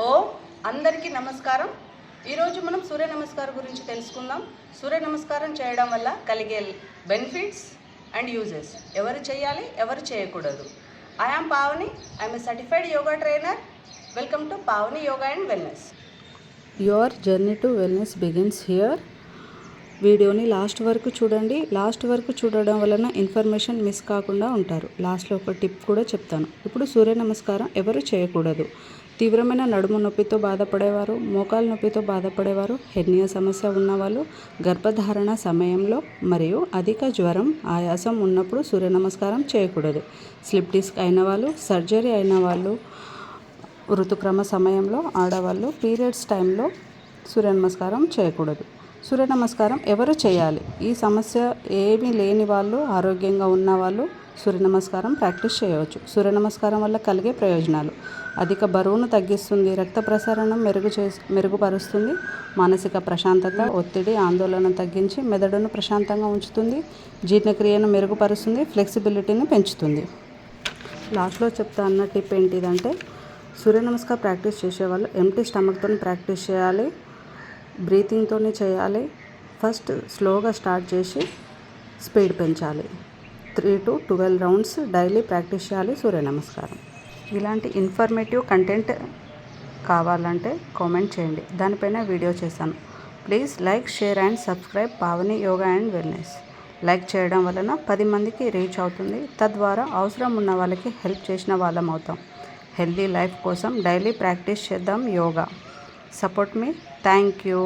ఓ అందరికీ నమస్కారం. ఈరోజు మనం సూర్య నమస్కారం గురించి తెలుసుకుందాం. సూర్య నమస్కారం చేయడం వల్ల కలిగే బెనిఫిట్స్ అండ్ యూజెస్, ఎవరు చేయాలి ఎవరు చేయకూడదు. I am Pavani, I'm a certified yoga trainer. Welcome to Pavani yoga and wellness. Your journey to wellness begins here. వీడియోని లాస్ట్ వరకు చూడండి. లాస్ట్ వరకు చూడడం వలన ఇన్ఫర్మేషన్ మిస్ కాకుండా ఉంటారు. లాస్ట్లో ఒక టిప్ కూడా చెప్తాను. ఇప్పుడు సూర్య నమస్కారం ఎవరు చేయకూడదు. తీవ్రమైన నడుము నొప్పితో బాధపడేవారు, మోకాలు నొప్పితో బాధపడేవారు, హెర్నియా సమస్య ఉన్నవాళ్ళు, గర్భధారణ సమయంలో మరియు అధిక జ్వరం, ఆయాసం ఉన్నప్పుడు సూర్య నమస్కారం చేయకూడదు. స్లిప్ డిస్క్ అయిన వాళ్ళు, సర్జరీ అయిన వాళ్ళు, ఋతుక్రమ సమయంలో ఆడవాళ్ళు, పీరియడ్స్ టైంలో సూర్య నమస్కారం చేయకూడదు. సూర్య నమస్కారం ఎవరు చేయాలి? ఈ సమస్య ఏమీ లేని వాళ్ళు, ఆరోగ్యంగా ఉన్నవాళ్ళు సూర్య నమస్కారం ప్రాక్టీస్ చేయవచ్చు. సూర్య నమస్కారం వల్ల కలిగే ప్రయోజనాలు: అధిక బరువును తగ్గిస్తుంది, రక్త ప్రసరణం మెరుగుపరుస్తుంది, మానసిక ప్రశాంతత, ఒత్తిడి, ఆందోళన తగ్గించి మెదడును ప్రశాంతంగా ఉంచుతుంది, జీర్ణక్రియను మెరుగుపరుస్తుంది, ఫ్లెక్సిబిలిటీని పెంచుతుంది. లాస్ట్లో చెప్తా అన్న టిప్ ఏంటిదంటే, సూర్య నమస్కారం ప్రాక్టీస్ చేసేవాళ్ళు ఎంటీ స్టమక్తో ప్రాక్టీస్ చేయాలి, బ్రీతింగ్తో చేయాలి. ఫస్ట్ స్లోగా స్టార్ట్ చేసి స్పీడ్ పెంచాలి. 3 to 12 రౌండ్స్ డైలీ ప్రాక్టీస్ చేయాలి సూర్య నమస్కారం. ఇలాంటి ఇన్ఫర్మేటివ్ కంటెంట్ కావాలంటే కామెంట్ చేయండి, దానిపైన వీడియో చేశాను. Please like, share and subscribe Pavani yoga and wellness. Like చేయడం వలన 10 మందికి రీచ్ అవుతుంది. తద్వారా అవసరం ఉన్న వాళ్ళకి హెల్ప్ చేసిన వాళ్ళం అవుతాం. హెల్దీ లైఫ్ కోసం డైలీ ప్రాక్టీస్ చేద్దాం yoga. Support me. Thank you.